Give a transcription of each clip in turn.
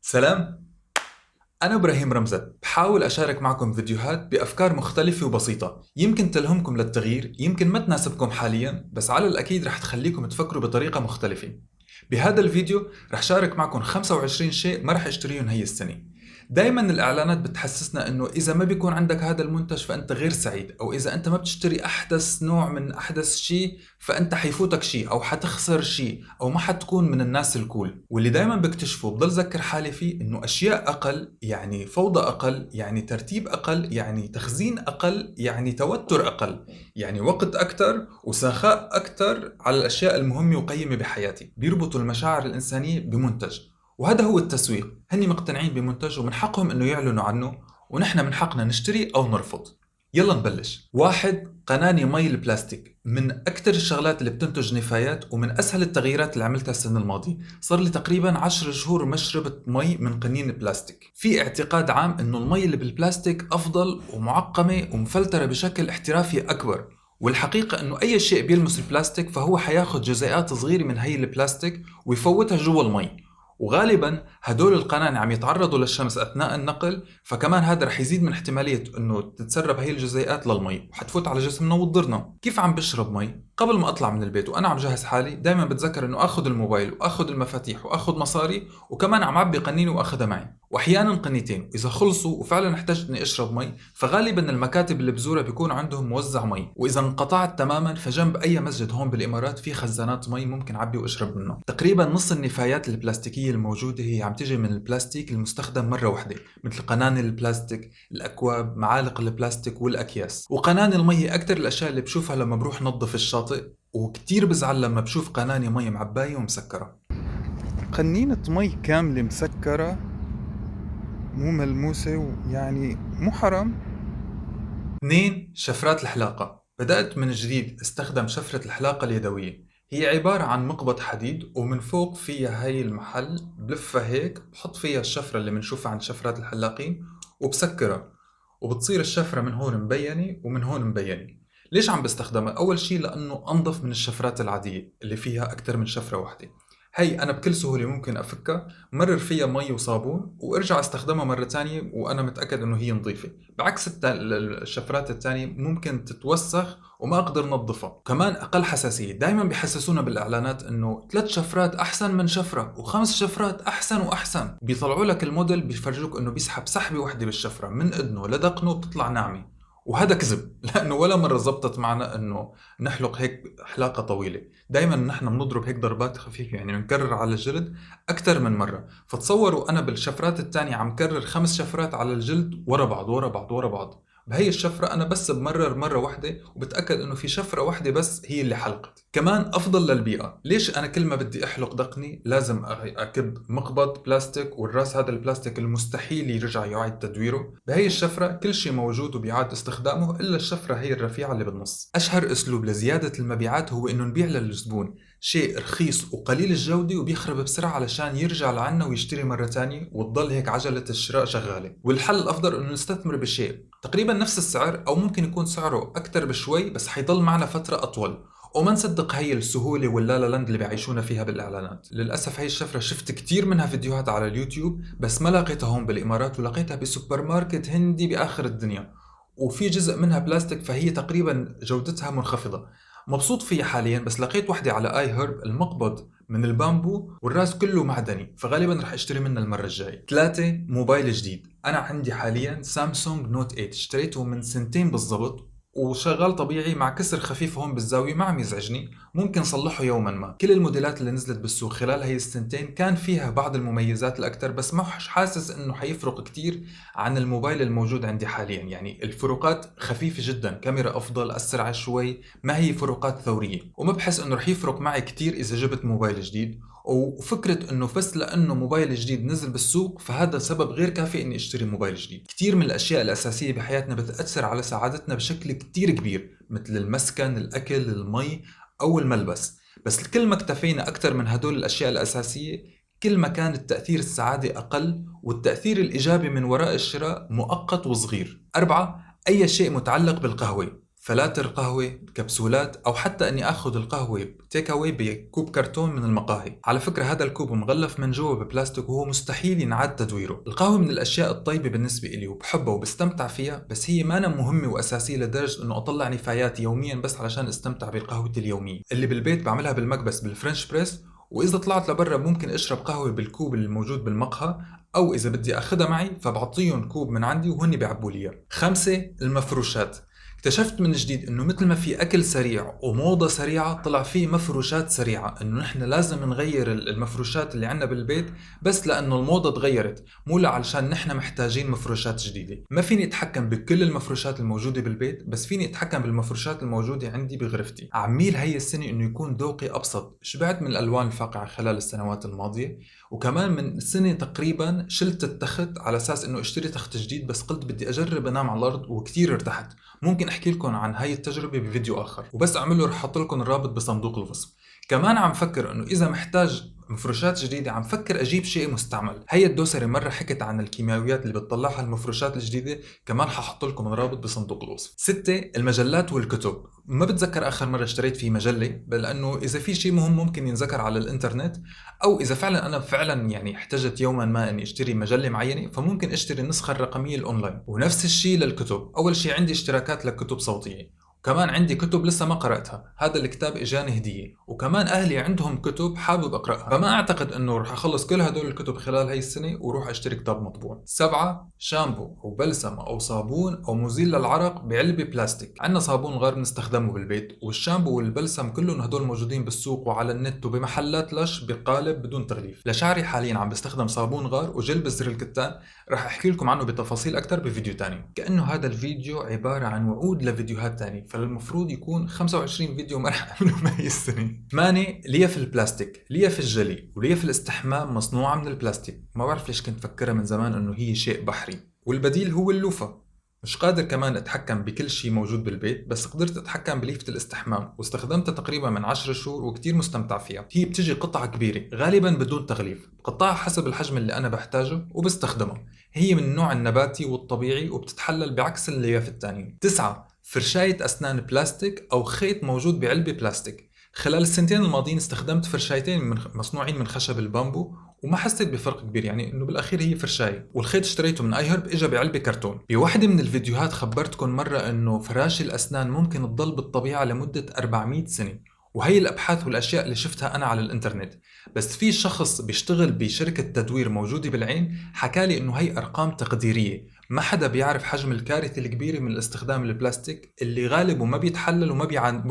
سلام. أنا إبراهيم رمزت، بحاول أشارك معكم فيديوهات بأفكار مختلفة وبسيطة، يمكن تلهمكم للتغيير، يمكن ما تناسبكم حاليا، بس على الأكيد رح تخليكم تفكروا بطريقة مختلفة. بهذا الفيديو رح شارك معكم 25 شيء ما رح اشتريهم هي السنة. دايما الإعلانات بتحسسنا إنه إذا ما بيكون عندك هذا المنتج فأنت غير سعيد، أو إذا أنت ما بتشتري أحدث نوع من أحدث شيء فأنت حيفوتك شيء أو حتخسر شيء أو ما حتكون من الناس الكول. واللي دايما بكتشفه بضل ذكر حالي فيه إنه أشياء أقل يعني فوضى أقل، يعني ترتيب أقل، يعني تخزين أقل، يعني توتر أقل، يعني وقت أكتر وسخاء أكتر على الأشياء المهمة وقيمة بحياتي. بيربطوا المشاعر الإنسانية بمنتج، وهذا هو التسويق. هني مقتنعين بمنتج ومن حقهم انه يعلنوا عنه، ونحن من حقنا نشتري او نرفض. يلا نبلش. واحد، قناني مي البلاستيك من اكثر الشغلات اللي بتنتج نفايات، ومن اسهل التغييرات اللي عملتها السنه الماضيه. صار لي تقريبا 10 شهور ما شربت مي من قنين بلاستيك. في اعتقاد عام انه المي اللي بالبلاستيك افضل ومعقمه ومفلتره بشكل احترافي اكبر، والحقيقة انه اي شيء بيلمس البلاستيك فهو حياخد جزيئات صغيرة من هي البلاستيك ويفوتها جوا المي، وغالبا هدول القناني عم يتعرضوا للشمس اثناء النقل، فكمان هذا رح يزيد من احتماليه انه تتسرب هي الجزيئات للمي وحتفوت على جسمنا وتضرنا. كيف عم بشرب مي؟ قبل ما اطلع من البيت وانا عم جهز حالي دائما بتذكر انه اخذ الموبايل واخذ المفاتيح واخذ مصاري، وكمان عم عبي قنيني واخذها معي، واحيانا قنيتين. واذا خلصوا وفعلا احتجت اني اشرب مي فغالبا المكاتب اللي بزورها بيكون عندهم موزع مي، واذا انقطعت تماما فجنب اي مسجد هون بالامارات في خزانات مي ممكن عبي واشرب منه. تقريبا نص النفايات البلاستيكيه الموجوده هي عم تيجي من البلاستيك المستخدم مره واحده، مثل قناني البلاستيك، الاكواب، معالق البلاستيك والاكياس. وقناني المي هي اكثر الاشياء اللي بشوفها لما بروح نظف الشاطئ، وكتير بزعل لما بشوف قناني مي معبايه ومسكره. قنينة مي كاملة مسكرة مو ملموسة ويعني مو حرام. 2. شفرات الحلاقة. بدأت من جديد استخدم شفرة الحلاقة اليدوية. هي عبارة عن مقبض حديد ومن فوق فيها هاي المحل بلفها هيك، بحط فيها الشفرة اللي بنشوفها عند شفرات الحلاقين وبسكرها، وبتصير الشفرة من هون مبينة ومن هون مبينة. ليش عم بستخدمها؟ أول شي لأنه أنظف من الشفرات العادية اللي فيها أكتر من شفرة واحدة. هي أنا بكل سهولة ممكن أفكها، مرر فيها مي وصابون وارجع استخدمها مرة تانية وأنا متأكد إنه هي نظيفة، بعكس الشفرات التانية ممكن تتوسخ وما أقدر نظفها. كمان أقل حساسية. دايما بيحسسونا بالإعلانات إنه 3 شفرات أحسن من شفرة و5 شفرات أحسن وأحسن. بيطلعوا لك الموديل بيفرجوك إنه بيسحب سحبة واحدة بالشفرة من إذنه لدقنه بتطلع ناعمة، وهذا كذب. لأنه ولا مرة زبطت معنا إنه نحلق هيك حلاقة طويلة. دايما نحن بنضرب هيك ضربات خفيفة، يعني بنكرر على الجلد أكثر من مرة. فتصوروا أنا بالشفرات الثانية عم كرر 5 شفرات على الجلد ورا بعض ورا بعض ورا بعض. بهي الشفرة أنا بس بمرر مرة واحدة وبتأكد إنه في شفرة واحدة بس هي اللي حلقت. كمان أفضل للبيئة. ليش أنا كل ما بدي أحلق دقني لازم أكب مقبض بلاستيك، والراس هذا البلاستيك المستحيل يرجع يعيد تدويره؟ بهي الشفرة كل شيء موجود وبيعاد استخدامه إلا الشفرة هي الرفيعة اللي بالنص. أشهر أسلوب لزيادة المبيعات هو إنه نبيع للزبون شيء رخيص وقليل الجودة وبيخرب بسرعة علشان يرجع لعنا ويشتري مرة تانية، وتضل هيك عجلة الشراء شغالة. والحل الأفضل إنه نستثمر بشيء تقريبا نفس السعر أو ممكن يكون سعره أكتر بشوي بس حيضل معنا فترة أطول، وما نصدق هي السهولة واللا لاند اللي بيعيشونا فيها بالإعلانات. للأسف هي الشفرة شفت كتير منها فيديوهات على اليوتيوب بس ما لقيتها هون بالإمارات، ولقيتها بسوبر ماركت هندي بآخر الدنيا، وفي جزء منها بلاستيك فهي تقريبا جودتها منخفضة. مبسوط فيها حاليا، بس لقيت وحدة على اي هيرب المقبض من البامبو والراس كله معدني، فغالبا رح اشتري منها المرة الجاية. 3. موبايل جديد. انا عندي حاليا سامسونج نوت 8، اشتريته من سنتين بالضبط وشغال طبيعي مع كسر خفيف هون بالزاوية، ما عم يزعجني، ممكن صلحه يوما ما. كل الموديلات اللي نزلت بالسوق خلال هي السنتين كان فيها بعض المميزات الأكثر، بس ما حاسس إنه حيفرق كتير عن الموبايل الموجود عندي حاليا. يعني الفروقات خفيفة جدا، كاميرا أفضل، أسرع شوي، ما هي فروقات ثورية، وما بحس إنه رح يفرق معي كتير إذا جبت موبايل جديد. وفكرة انه بس لانه موبايل جديد نزل بالسوق فهذا سبب غير كافي اني اشتري موبايل جديد. كتير من الاشياء الاساسية بحياتنا بتأثر على سعادتنا بشكل كتير كبير، مثل المسكن، الاكل، المي او الملبس. بس كل ما اكتفينا اكثر من هدول الاشياء الاساسية كل ما كان التأثير السعادة اقل، والتأثير الايجابي من وراء الشراء مؤقت وصغير. 4. اي شيء متعلق بالقهوة. فلاتر قهوة، كبسولات، أو حتى أني أخذ القهوة تيك أواي بكوب كرتون من المقاهي. على فكرة هذا الكوب مغلف من جوا ببلاستيك وهو مستحيل ينعاد تدويره. القهوة من الأشياء الطيبة بالنسبة إلي وبحبها وبستمتع فيها، بس هي ما مهمة وأساسية لدرجة أنه أطلع نفايات يوميا بس علشان استمتع بقهوتي اليومية. اللي بالبيت بعملها بالمكبس بالفرنش بريس، وإذا طلعت لبرا ممكن أشرب قهوة بالكوب الموجود بالمقهى، أو إذا بدي أخذها معي فبعطيهم كوب من عندي وهن بيعبوا لي. 5. المفروشات. اكتشفت من جديد انه مثل ما في اكل سريع وموضة سريعة، طلع في مفروشات سريعة، انه نحن لازم نغير المفروشات اللي عنا بالبيت بس لانه الموضة تغيرت، مو علشان نحن محتاجين مفروشات جديدة. ما فيني اتحكم بكل المفروشات الموجودة بالبيت، بس فيني اتحكم بالمفروشات الموجودة عندي بغرفتي. عميل هي السنة انه يكون ذوقي ابسط، شبعت من الالوان الفاقعة خلال السنوات الماضية، وكمان من سنة تقريبا شلت التخت على اساس انه اشتري تخت جديد، بس قلت بدي اجرب انام على الارض وكتير ارتحت. ممكن احكي لكم عن هاي التجربة بفيديو اخر، وبس اعملوا رح احط لكم الرابط بصندوق الوصف. كمان عم فكر انه اذا محتاج مفروشات جديدة عم فكر اجيب شيء مستعمل. هي الدوسري مرة حكت عن الكيماويات اللي بتطلعها المفروشات الجديدة، كمان ححط لكم الرابط بصندوق الوصف. 6. المجلات والكتب. ما بتذكر اخر مرة اشتريت فيه مجلة، لانه اذا في شيء مهم ممكن ينذكر على الانترنت، او اذا انا فعلا يعني احتجت يوما ما اني اشتري مجلة معينة فممكن اشتري النسخة الرقمية الاونلاين. ونفس الشيء للكتب، اول شيء عندي اشتراكات لكتب صوتية، وكمان عندي كتب لسه ما قرأتها، هذا الكتاب اجاني هدية، وكمان اهلي عندهم كتب حابب اقرأها، فما اعتقد انه رح اخلص كل هدول الكتب خلال هاي السنة وروح اشتري كتاب مطبوع. 7. شامبو او بلسم او صابون او مزيل للعرق بعلبة بلاستيك. عندنا صابون غار بنستخدمه بالبيت، والشامبو والبلسم كلهم هدول موجودين بالسوق وعلى النت وبمحلات لش بقالب بدون تغليف. لشعري حاليا عم بستخدم صابون غار وجل بزر الكتان، رح احكي لكم عنه بتفاصيل اكثر بفيديو تاني. كأنه هذا الفيديو عبارة عن وعود لفيديوهات تاني، فالمفروض يكون 25 فيديو ما رح اعمله بهي السنة. 8. ليف البلاستيك، ليف الجلي وليف الاستحمام مصنوعة من البلاستيك. ما بعرف ليش كنت فكرها من زمان انه هي شيء بحري، والبديل هو اللوفة. مش قادر كمان اتحكم بكل شيء موجود بالبيت، بس قدرت اتحكم بليفة الاستحمام واستخدمتها تقريبا من 10 شهور وكتير مستمتع فيها. هي بتجي قطعة كبيرة غالبا بدون تغليف، بقطعها حسب الحجم اللي انا بحتاجه وبستخدمها. هي من النوع النباتي والطبيعي وبتتحلل بعكس اللياف التانية. 9. فرشاية اسنان بلاستيك او خيط موجود بعلبة بلاستيك. خلال السنتين الماضيين استخدمت فرشايتين مصنوعين من خشب البامبو، وما حسيت بفرق كبير، يعني انه بالاخير هي فرشاية. والخيط اشتريته من اي هرب، اجى بعلبة كرتون. بوحدة من الفيديوهات خبرتكم مرة انه فراشي الاسنان ممكن تضل بالطبيعة لمدة 400 سنة، وهي الابحاث والاشياء اللي شفتها انا على الانترنت. بس في شخص بيشتغل بشركة تدوير موجودة بالعين حكالي انه هي ارقام تقديرية، ما حدا بيعرف حجم الكارثة الكبيرة من الاستخدام البلاستيك اللي غالبه ما بيتحلل وما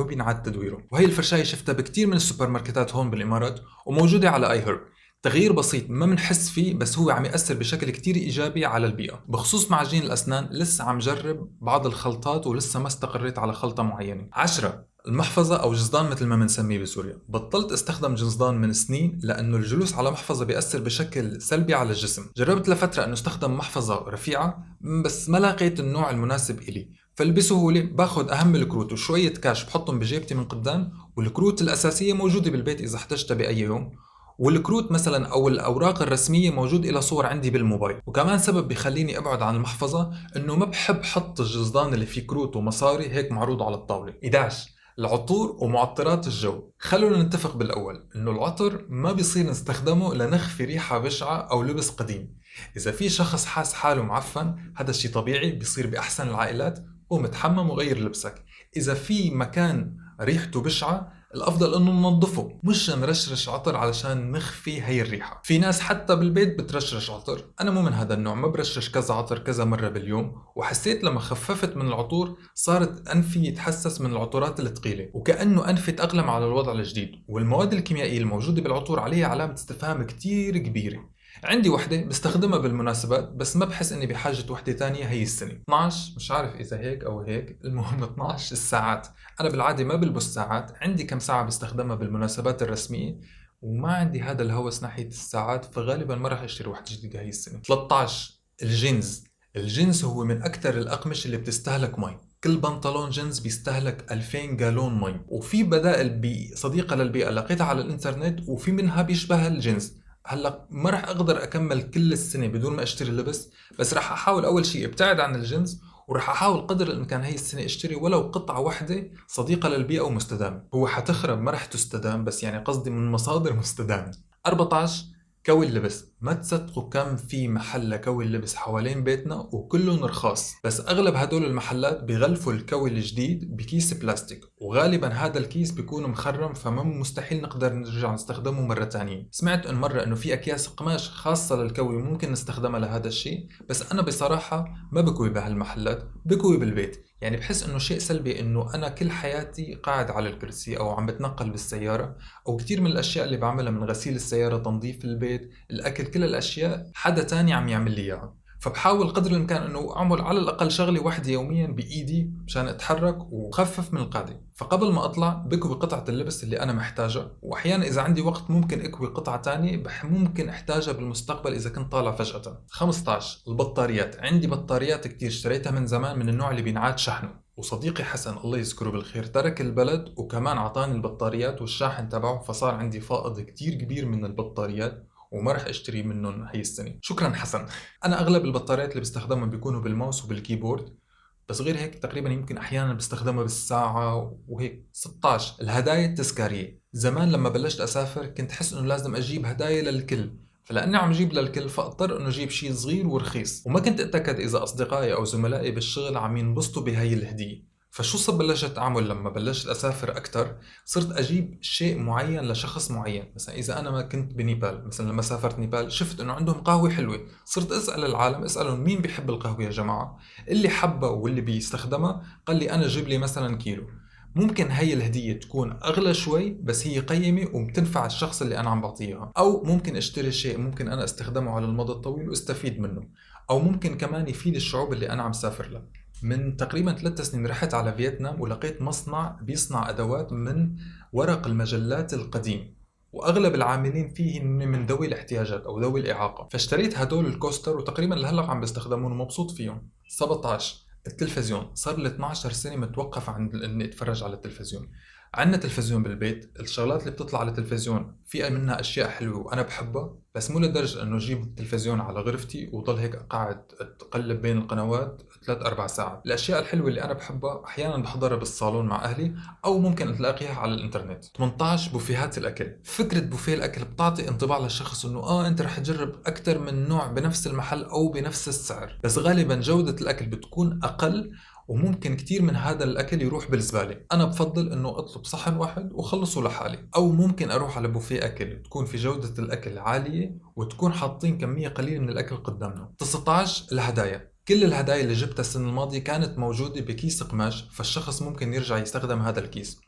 بينعاد تدويره. وهي الفرشاية شفتها بكتير من السوبر ماركتات هون بالامارات وموجودة على اي هرب. تغيير بسيط ما بنحس فيه، بس هو عم يأثر بشكل كتير إيجابي على البيئة. بخصوص معجين الأسنان لسه عم جرب بعض الخلطات ولسه ما استقريت على خلطة معينة. 10. المحفظة أو جزدان مثل ما بنسميه بسوريا. بطلت استخدم جزدان من سنين لأنه الجلوس على محفظة بيأثر بشكل سلبي على الجسم. جربت لفترة أنه استخدم محفظة رفيعة بس ما لقيت النوع المناسب إلي، فبسهولة باخد أهم الكروت وشوية كاش بحطهم بجيبتي من قدام، والكروت الأساسية موجودة بالبيت إذا احتجتها بأي يوم، والكروت مثلا او الاوراق الرسميه موجود إلى صور عندي بالموبايل. وكمان سبب بيخليني ابعد عن المحفظه انه ما بحب حط الجزدان اللي فيه كروت ومصاري هيك معروض على الطاوله. 11. العطور ومعطرات الجو. خلونا نتفق بالاول انه العطر ما بيصير نستخدمه لنخفي ريحه بشعه او لبس قديم. اذا في شخص حاس حاله معفن هذا الشيء طبيعي، بيصير باحسن العائلات، قوم اتحمم وغير لبسك. اذا في مكان ريحته بشعه الافضل انه ننظفه، مش نرشرش عطر علشان نخفي هي الريحه. في ناس حتى بالبيت بترشرش عطر، انا مو من هذا النوع، ما برشرش كذا عطر كذا مره باليوم، وحسيت لما خففت من العطور صارت انفي يتحسس من العطورات الثقيله، وكانه انفي تاقلم على الوضع الجديد. والمواد الكيميائيه الموجوده بالعطور عليها علامه استفهام كتير كبيره. عندي وحدة بستخدمها بالمناسبات بس ما بحس اني بحاجة وحدة تانية هي السنة. 12، مش عارف اذا هيك او هيك، المهم 12. الساعات. انا بالعادة ما بلبس ساعات، عندي كم ساعة بستخدمها بالمناسبات الرسمية، وما عندي هذا الهوس ناحية الساعات، فغالبا ما راح اشتري وحدة جديدة هي السنة. 13. الجينز. الجينز هو من اكثر الاقمشة اللي بتستهلك مي، كل بنطلون جينز بيستهلك 2000 جالون مي، وفي بدائل صديقة للبيئة لقيتها على الانترنت وفي منها بيشبه الجينز. هلا ما راح اقدر اكمل كل السنه بدون ما اشتري لبس، بس راح احاول اول شيء ابتعد عن الجنس، وراح احاول قدر الامكان هي السنه اشتري ولو قطعه واحده صديقه للبيئه ومستدامه. هو حتخرب ما راح تستدام، بس يعني قصدي من مصادر مستدامه. 14 كوي اللبس. ما تصدقوا كم في محل لكوي اللبس حوالين بيتنا وكلهم رخاص، بس اغلب هدول المحلات بيغلفوا الكوي الجديد بكيس بلاستيك، وغالبا هذا الكيس بيكون مخرم فمن مستحيل نقدر نرجع نستخدمه مرة تانية. سمعت مرة انه في اكياس قماش خاصة للكوي ممكن نستخدمها لهذا الشيء، بس انا بصراحة ما بكوي بهالمحلات، بكوي بالبيت. يعني بحس انه شيء سلبي انه انا كل حياتي قاعد على الكرسي او عم بتنقل بالسيارة، او كتير من الاشياء اللي بعملها من غسيل السيارة، تنظيف البيت، الاكل، كل الاشياء حدا تاني عم يعمل لي اياها. فبحاول قدر الامكان انه اعمل على الاقل شغله واحده يوميا بايدي مشان اتحرك وخفف من القعده. فقبل ما اطلع بكوي قطعه اللبس اللي انا محتاجها، واحيانا اذا عندي وقت ممكن اكوي قطعه تانية ممكن احتاجها بالمستقبل اذا كنت طالع فجاه. 15 البطاريات. عندي بطاريات كتير اشتريتها من زمان من النوع اللي بينعاد شحنه، وصديقي حسن الله يذكره بالخير ترك البلد وكمان عطاني البطاريات والشاحن تبعه، فصار عندي فائض كتير كبير من البطاريات وما رح اشتري منهم هي السنة. شكرا حسن. انا اغلب البطاريات اللي بستخدمها بيكونوا بالماوس وبالكيبورد، بس غير هيك تقريبا يمكن احيانا بستخدمها بالساعة وهيك. 16 الهدايا التذكارية. زمان لما بلشت اسافر كنت احس انه لازم اجيب هدايا للكل، فلاني عم جيب للكل فاضطر انه اجيب شيء صغير ورخيص، وما كنت اتاكد اذا اصدقائي او زملائي بالشغل عم ينبسطوا بهي الهدية. فشو بلشت اعمل لما بلشت اسافر اكثر؟ صرت اجيب شيء معين لشخص معين. مثلا اذا انا ما كنت بنيبال، مثلا لما سافرت نيبال شفت انه عندهم قهوه حلوه، صرت اسال العالم، اسالهم مين بيحب القهوه يا جماعه، اللي حبها واللي بيستخدمها قال لي انا جيب لي مثلا كيلو. ممكن هي الهدية تكون أغلى شوي بس هي قيمة وبتنفع الشخص اللي أنا عم بعطيها، أو ممكن أشتري شيء ممكن أنا أستخدمه على المدى الطويل وأستفيد منه، أو ممكن كمان يفيد الشعوب اللي أنا عم سافر لها. من تقريبا 3 سنين رحت على فيتنام ولقيت مصنع بيصنع أدوات من ورق المجلات القديم، واغلب العاملين فيه من ذوي الاحتياجات او ذوي الاعاقه، فاشتريت هدول الكوستر وتقريبا لهلا عم بستخدمهم ومبسوط فيهم. 17 التلفزيون. صار لي 12 سنه متوقف عن اني اتفرج على التلفزيون. عندنا تلفزيون بالبيت، الشغلات اللي بتطلع على التلفزيون في منها اشياء حلوه وانا بحبها، بس مو لدرجه انه اجيب التلفزيون على غرفتي وضل هيك قاعد اتقلب بين القنوات 3-4 ساعات. الاشياء الحلوه اللي انا بحبها احيانا بحضرها بالصالون مع اهلي او ممكن تلاقيها على الانترنت. 18 بوفيهات الاكل. فكره بوفيه الاكل بتعطي انطباع للشخص انه انت رح تجرب اكثر من نوع بنفس المحل او بنفس السعر، بس غالبا جوده الاكل بتكون اقل وممكن كتير من هذا الأكل يروح بالزبالة. أنا بفضل إنه أطلب صحن واحد وخلصه لحالي، أو ممكن أروح على بوفيه أكل تكون في جودة الأكل عالية وتكون حاطين كمية قليلة من الأكل قدامنا. 19 الهدايا. كل الهدايا اللي جبتها السنة الماضية كانت موجودة بكيس قماش، فالشخص ممكن يرجع يستخدم هذا الكيس.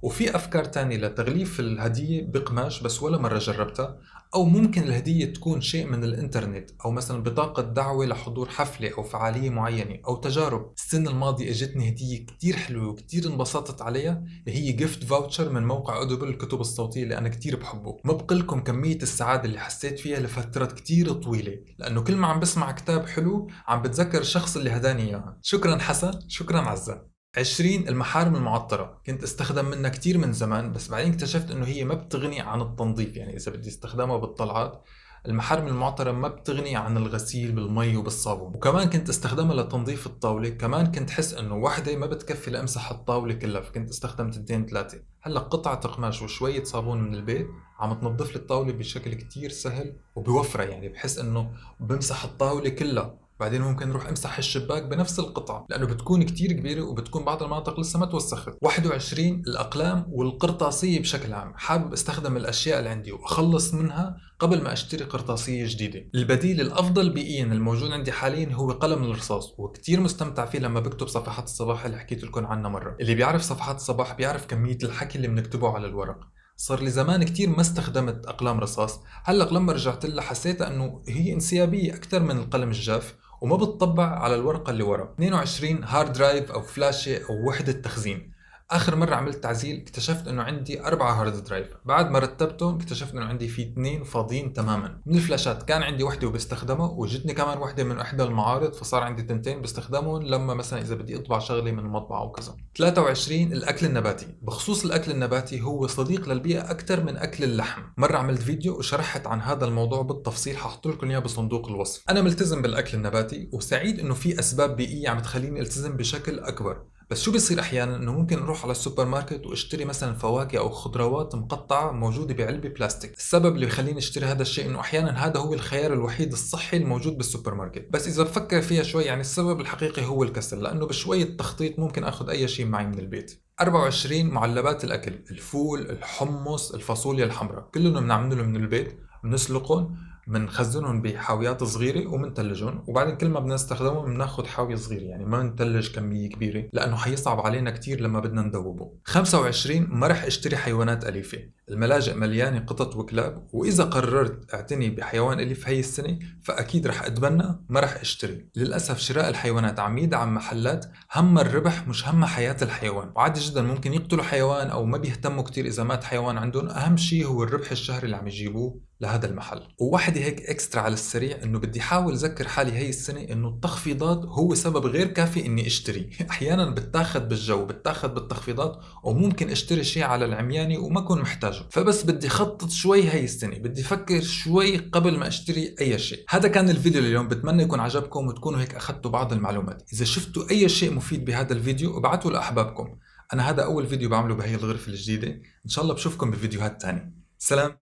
وفي أفكار تانية لتغليف الهدية بقماش بس ولا مرة جربتها. أو ممكن الهدية تكون شيء من الإنترنت، أو مثلا بطاقة دعوة لحضور حفلة أو فعالية معينة أو تجارب. السنة الماضية اجتني هدية كتير حلوة وكتير انبسطت عليها، اللي هي جيفت فاوتشر من موقع أوديبل الكتب الصوتية اللي أنا كتير بحبه. ما بقلكم كمية السعادة اللي حسيت فيها لفترات كتير طويلة، لأنه كل ما عم بسمع كتاب حلو عم بتذكر الشخص اللي هداني إياها. شكرا حسن، شكرا عزة. 20 المحارم المعطرة. كنت استخدم منها كتير من زمان، بس بعدين اكتشفت انه هي ما بتغني عن التنظيف. يعني اذا بدي استخدمها بالطلعات، المحارم المعطرة ما بتغني عن الغسيل بالمي وبالصابون. وكمان كنت استخدمها لتنظيف الطاولة، كمان كنت حس انه واحدة ما بتكفي لامسح الطاولة كلها، فكنت استخدم 2-3. هلا قطعة قماش وشوية صابون من البيت عم تنظف لي الطاولة بشكل كتير سهل وبوفرة. يعني بحس انه بمسح الطاولة كلها، بعدين ممكن نروح امسح الشباك بنفس القطعة لأنه بتكون كتير كبيرة وبتكون بعض المناطق لسه ما توسخت. 21 الأقلام والقرطاسية بشكل عام. حابب استخدم الأشياء اللي عندي وأخلص منها قبل ما أشتري قرطاسية جديدة. البديل الأفضل بيئيا الموجود عندي حاليا هو قلم الرصاص، وكتير مستمتع فيه لما بكتب صفحات الصباح اللي حكيت لكم عنها مرة. اللي بيعرف صفحات الصباح بيعرف كمية الحكي اللي بنكتبه على الورق. صار لي زمان كتير ما استخدمت أقلام رصاص، هلأ لما رجعت لها حسيت أنه هي انسيابية أكثر من القلم الجاف وما بتطبع على الورقة اللي ورا. 22 هارد درايف أو فلاشة أو وحدة تخزين. آخر مرة عملت تعزيل اكتشفت إنه عندي 4 هارد درايف، بعد ما رتبتهم اكتشفت إنه عندي في 2 فاضيين تماما. من الفلاشات كان عندي وحدة وبستخدمها، وجتني كمان وحدة من إحدى المعارض، فصار عندي 2 بستخدمهم لما مثلا إذا بدي أطبع شغلة من المطبعة أو كذا. 23 الأكل النباتي. بخصوص الأكل النباتي هو صديق للبيئة أكثر من أكل اللحم. مرة عملت فيديو وشرحت عن هذا الموضوع بالتفصيل، ححط لكم إياه بصندوق الوصف. أنا ملتزم بالأكل النباتي وسعيد إنه في أسباب بيئية عم تخليني التزم بشكل أكبر. بس شو بيصير احيانا انه ممكن اروح على السوبر ماركت واشتري مثلا فواكه او خضروات مقطعه موجوده بعلبه بلاستيك. السبب اللي بخليني اشتري هذا الشيء انه احيانا هذا هو الخيار الوحيد الصحي الموجود بالسوبر ماركت، بس اذا بفكر فيها شوي يعني السبب الحقيقي هو الكسل، لانه بشويه تخطيط ممكن اخذ اي شيء معي من البيت. 24 معلبات الاكل، الفول، الحمص، الفاصوليا الحمراء، كلهم بنعملهم من البيت، بنسلقهم، بنخزنهم بحاويات صغيرة وبنتلجهم، وبعدين كل ما بدنا نستخدمهم بناخذ حاوية صغيرة، يعني ما نتلج كمية كبيرة لأنه حيصعب علينا كتير لما بدنا ندوبه. 25 ما رح اشتري حيوانات أليفة. الملاجئ مليانة قطط وكلاب، وإذا قررت اعتني بحيوان أليف هي السنة فأكيد رح أتبنى، ما رح اشتري. للأسف شراء الحيوانات عم يدعم محلات هم الربح مش هم حياة الحيوان، وعادي جدا ممكن يقتلوا حيوان أو ما بيهتموا كتير إذا مات حيوان عندهم، أهم شيء هو الربح الشهري اللي عم يجيبوه لهذا المحل. وواحدة هيك اكسترا على السريع، انه بدي احاول اذكر حالي هي السنة انه التخفيضات هو سبب غير كافي اني اشتري. احيانا بتاخد بالجو، بتاخد بالتخفيضات، وممكن اشتري شيء على العمياني وما اكون محتاجه، فبس بدي خطط شوي هي السنة، بدي افكر شوي قبل ما اشتري اي شيء. هذا كان الفيديو اليوم، بتمنى يكون عجبكم وتكونوا هيك اخذتوا بعض المعلومات. اذا شفتوا اي شيء مفيد بهذا الفيديو ابعتوا لاحبابكم. انا هذا اول فيديو بعمله بهي الغرفة الجديدة، ان شاء الله بشوفكم بفيديوهات تانية. سلام.